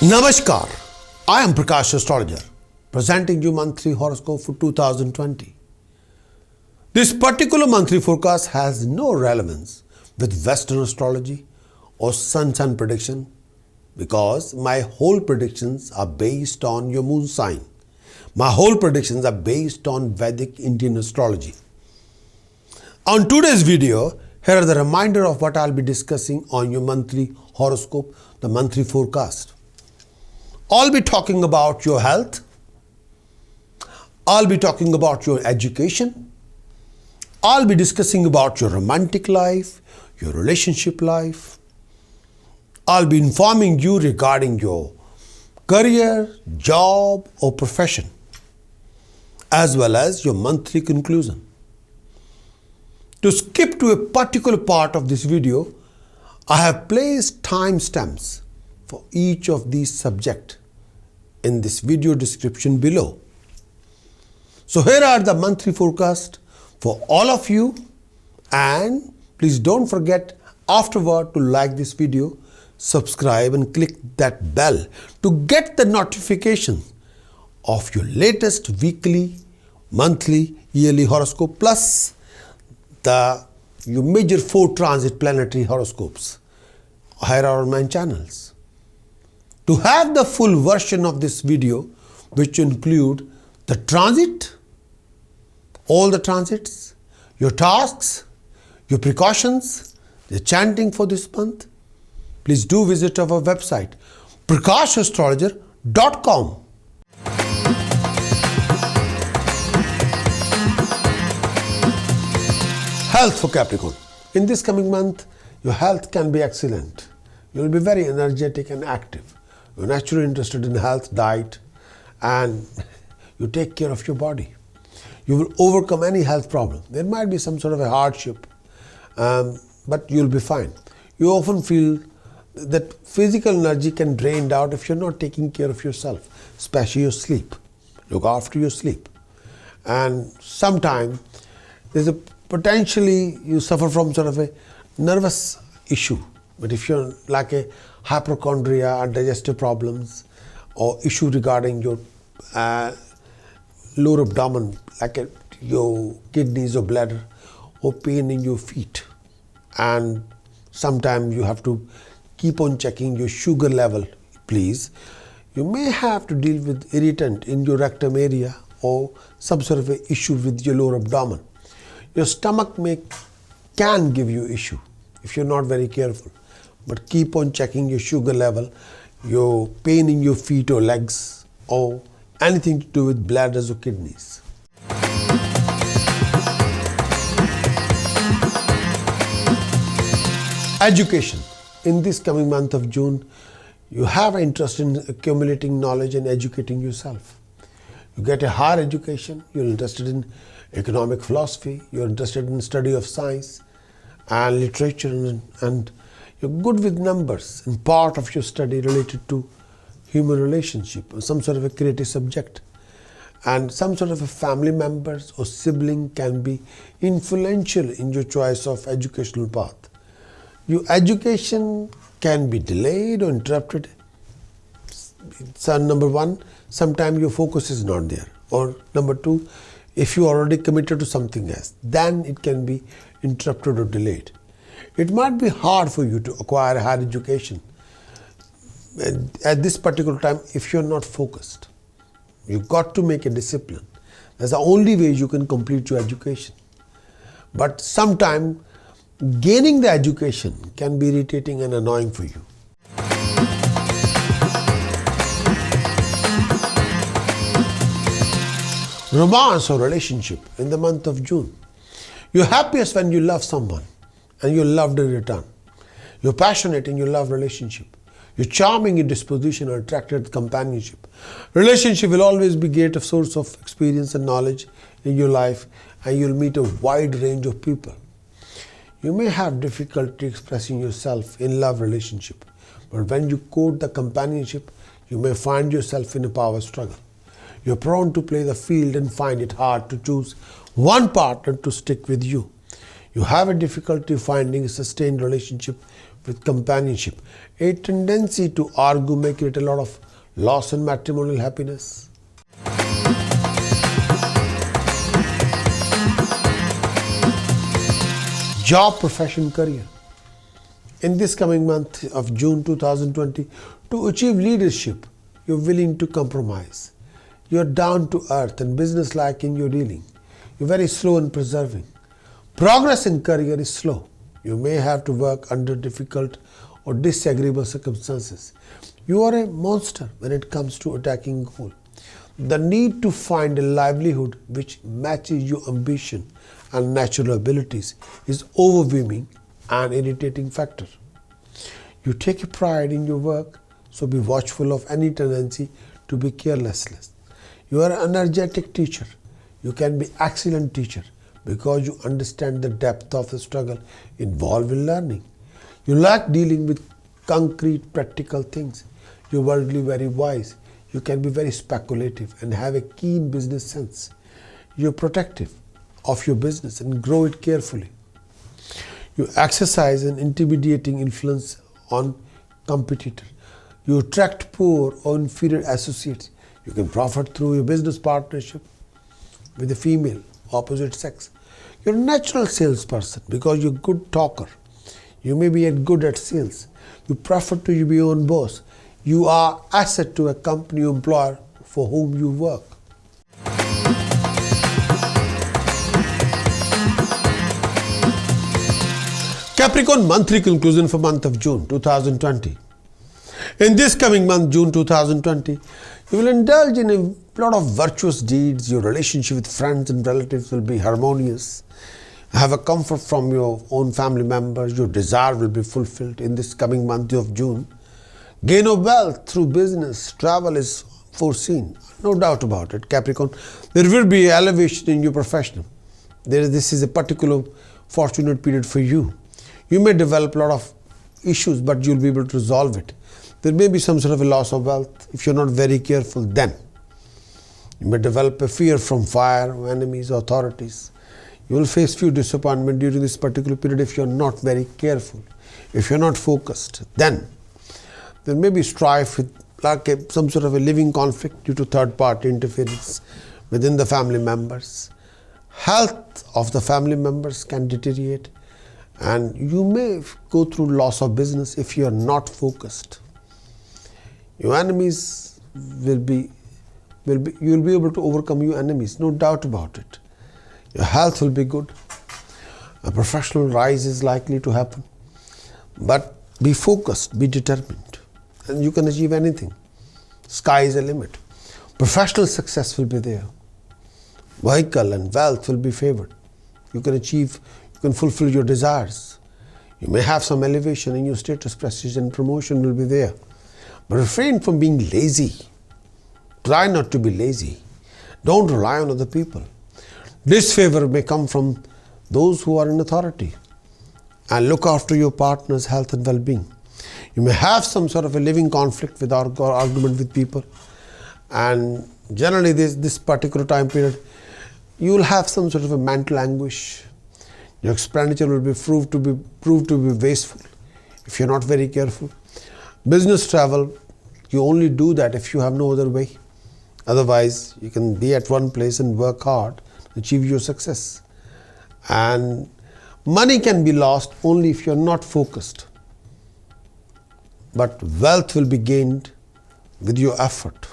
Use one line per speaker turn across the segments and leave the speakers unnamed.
Namaskar, I am Prakash Astrologer, presenting you monthly horoscope for 2020. This particular monthly forecast has no relevance with Western astrology or sun prediction because my whole predictions are based on your moon sign. My whole predictions are based on Vedic Indian astrology. On today's video, here are the reminder of what I'll be discussing on your monthly horoscope, the monthly forecast. I'll be talking about your health. I'll be talking about your education. I'll be discussing about your romantic life, your relationship life. I'll be informing you regarding your career, job, or profession, as well as your monthly conclusion. To skip to a particular part of this video, I have placed timestamps for each of these subjects in this video description below. So here are the monthly forecast for all of you, and please don't forget afterward to like this video, subscribe and click that bell to get the notification of your latest weekly, monthly, yearly horoscope plus your major 4 transit planetary horoscopes. Here are my channels. To have the full version of this video, which include the transit, all the transits, your tasks, your precautions, the chanting for this month, please do visit our website prakashastrologer.com. Health for Capricorn. In this coming month, your health can be excellent. You will be very energetic and active. You're naturally interested in health, diet, and you take care of your body. You will overcome any health problem. There might be some sort of a hardship, but you'll be fine. You often feel that physical energy can drain out if you're not taking care of yourself, especially your sleep. Look after your sleep. And sometimes there's a potentially you suffer from sort of a nervous issue. But if you're like a hypochondria or digestive problems or issue regarding your lower abdomen, like your kidneys or bladder, or pain in your feet, and sometimes you have to keep on checking your sugar level, please. You may have to deal with irritant in your rectum area or some sort of a issue with your lower abdomen. Your stomach can give you issue if you're not very careful. But keep on checking your sugar level, your pain in your feet or legs, or anything to do with bladders or kidneys. Education. In this coming month of June, you have an interest in accumulating knowledge and educating yourself. You get a higher education, you're interested in economic philosophy, you're interested in study of science and literature, and you're good with numbers and part of your study related to human relationship or some sort of a creative subject. And some sort of a family members or sibling can be influential in your choice of educational path. Your education can be delayed or interrupted. So number 1, sometimes your focus is not there. Or number 2, if you are already committed to something else, then it can be interrupted or delayed. It might be hard for you to acquire a higher education at this particular time if you're not focused. You've got to make a discipline. That's the only way you can complete your education. But sometimes gaining the education can be irritating and annoying for you. Romance or relationship in the month of June. You're happiest when you love someone and you're loved in return. You're passionate in your love relationship. You're charming in disposition or attracted to companionship. Relationship will always be a great source of experience and knowledge in your life, and you'll meet a wide range of people. You may have difficulty expressing yourself in love relationship, but when you court the companionship, you may find yourself in a power struggle. You're prone to play the field and find it hard to choose one partner to stick with you. You have a difficulty finding a sustained relationship with companionship. A tendency to argue may create a lot of loss in matrimonial happiness. Job, profession, career. In this coming month of June 2020, to achieve leadership, you're willing to compromise. You're down to earth and business-like in your dealing. You're very slow in preserving. Progress in career is slow. You may have to work under difficult or disagreeable circumstances. You are a monster when it comes to attacking a goal. The need to find a livelihood which matches your ambition and natural abilities is overwhelming and irritating factor. You take a pride in your work, so be watchful of any tendency to be careless. You are an energetic teacher. You can be excellent teacher because you understand the depth of the struggle involved in learning. You like dealing with concrete, practical things. You're worldly very wise. You can be very speculative and have a keen business sense. You're protective of your business and grow it carefully. You exercise an intimidating influence on competitor. You attract poor or inferior associates. You can profit through your business partnership with a female, opposite sex. You're a natural salesperson because you're a good talker. You may be good at sales. You prefer to be your own boss. You are asset to a company or employer for whom you work. Capricorn monthly conclusion for month of June 2020. In this coming month, June 2020, you will indulge in a lot of virtuous deeds. Your relationship with friends and relatives will be harmonious. Have a comfort from your own family members. Your desire will be fulfilled in this coming month of June. Gain of wealth through business, travel is foreseen. No doubt about it, Capricorn. There will be elevation in your profession. This is a particular fortunate period for you. You may develop a lot of issues, but you'll be able to resolve it. There may be some sort of a loss of wealth. If you're not very careful, then you may develop a fear from fire, enemies, authorities. You will face few disappointments during this particular period if you're not very careful. If you're not focused, then there may be strife with some sort of a living conflict due to third-party interference within the family members. Health of the family members can deteriorate, and you may go through loss of business if you are not focused. Your enemies you will be able to overcome your enemies, no doubt about it. Your health will be good. A professional rise is likely to happen. But be focused, be determined, and you can achieve anything. Sky is the limit. Professional success will be there. Vehicle and wealth will be favored. You can fulfill your desires. You may have some elevation in your status, prestige and promotion will be there. But refrain from being lazy. Try not to be lazy. Don't rely on other people. Disfavor may come from those who are in authority. And look after your partner's health and well-being. You may have some sort of a living conflict with argument with people. And generally this particular time period, you will have some sort of a mental anguish. Your expenditure will be proved to be wasteful if you're not very careful. Business travel, you only do that if you have no other way. Otherwise, you can be at one place and work hard, achieve your success. And money can be lost only if you're not focused. But wealth will be gained with your effort.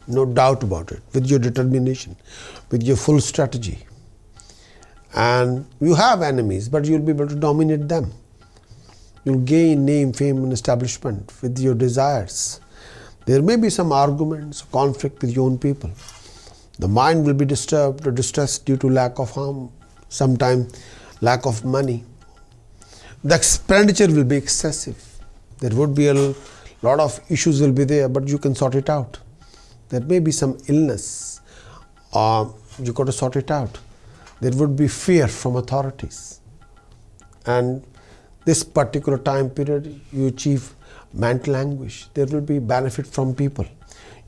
No doubt about it. With your determination, with your full strategy. And you have enemies, but you'll be able to dominate them. You'll gain name, fame, and establishment with your desires. There may be some arguments, conflict with your own people. The mind will be disturbed or distressed due to lack of harm, sometimes lack of money. The expenditure will be excessive. There would be a lot of issues will be there, but you can sort it out. There may be some illness, you got to sort it out. There would be fear from authorities. And this particular time period, you achieve mental anguish. There will be benefit from people.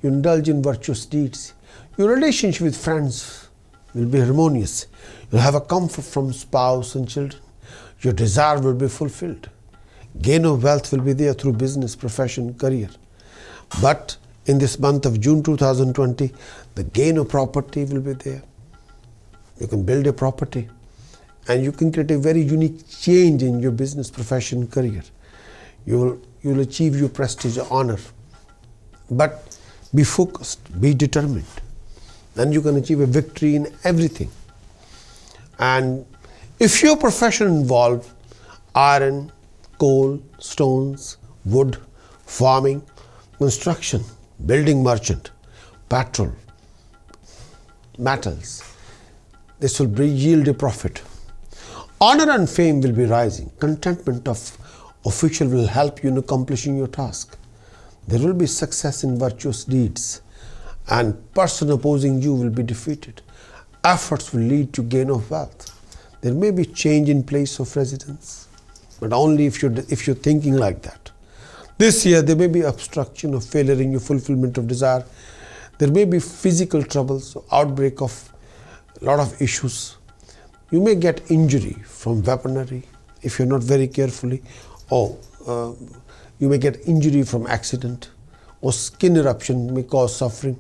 You indulge in virtuous deeds. Your relationship with friends will be harmonious. You'll have a comfort from spouse and children. Your desire will be fulfilled. Gain of wealth will be there through business, profession, career. But in this month of June 2020, the gain of property will be there. You can build a property and you can create a very unique change in your business, profession, career. You will achieve your prestige, honor. But be focused, be determined. Then you can achieve a victory in everything. And if your profession involves iron, coal, stones, wood, farming, construction, building merchant, petrol, metals, this will yield a profit. Honor and fame will be rising. Contentment of official will help you in accomplishing your task. There will be success in virtuous deeds, and person opposing you will be defeated. Efforts will lead to gain of wealth. There may be change in place of residence, but only if you're thinking like that. This year there may be obstruction or failure in your fulfillment of desire. There may be physical troubles, outbreak of a lot of issues. You may get injury from weaponry if you're not very carefully, or you may get injury from accident, or skin eruption may cause suffering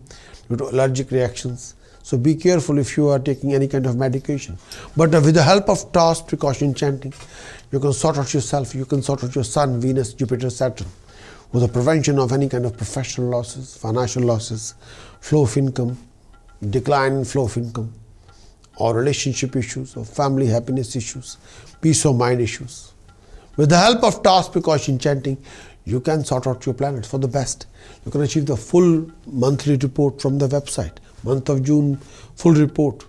due to allergic reactions. So be careful if you are taking any kind of medication. But with the help of task precaution chanting, you can sort out yourself, you can sort out your Sun, Venus, Jupiter, Saturn, with the prevention of any kind of professional losses, financial losses, flow of income, decline in flow of income, or relationship issues, or family happiness issues, peace of mind issues. With the help of task precaution chanting, you can sort out your planets for the best. You can achieve the full monthly report from the website, month of June full report,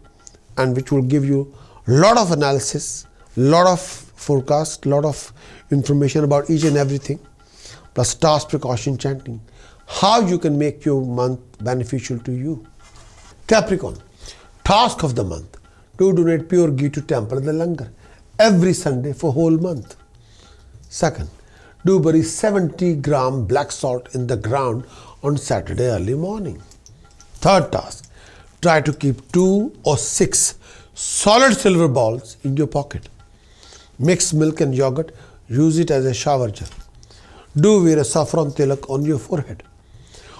and which will give you a lot of analysis, lot of forecast, lot of information about each and everything, plus task precaution chanting, how you can make your month beneficial to you. Capricorn, task of the month, to donate pure ghee to temple the langar every Sunday for whole month. Second, do bury 70 gram black salt in the ground on Saturday early morning. Third task, try to keep 2 or 6 solid silver balls in your pocket. Mix milk and yogurt, use it as a shower gel. Do wear a saffron tilak on your forehead.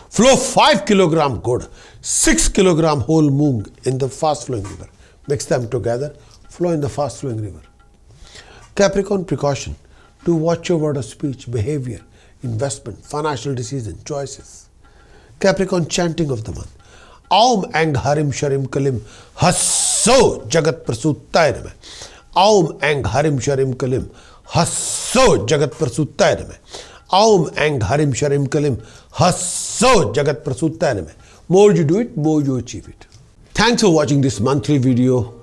Flow 5 kilogram gourd, 6 kilogram whole moong in the fast flowing river. Mix them together, flow in the fast flowing river. Capricorn precaution, to watch your word of speech, behavior, investment, financial decision, choices. Capricorn chanting of the month. Aum Ang Harim Sharim Kalim Hasso Jagat Prasuttay Name. Aum Ang Harim Sharim Kalim Hasso Jagat Prasuttay Name. Aum Ang Harim Sharim Kalim Hasso Jagat Prasuttay Name. More you do it, more you achieve it. Thanks for watching this monthly video.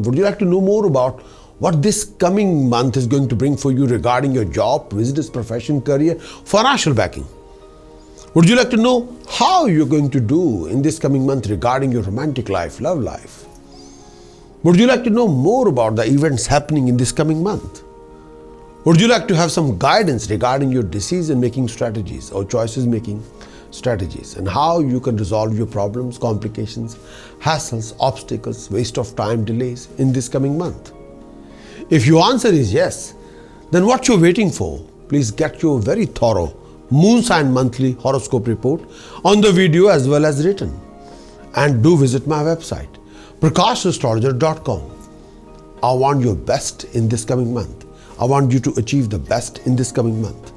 Would you like to know more about what this coming month is going to bring for you regarding your job, business, profession, career, financial backing? Would you like to know how you're going to do in this coming month regarding your romantic life, love life? Would you like to know more about the events happening in this coming month? Would you like to have some guidance regarding your decision-making strategies or choices-making strategies and how you can resolve your problems, complications, hassles, obstacles, waste of time, delays in this coming month? If your answer is yes, then what you're waiting for? Please get your very thorough moon sign monthly horoscope report on the video as well as written. And do visit my website, prakashastrologer.com. I want your best in this coming month. I want you to achieve the best in this coming month.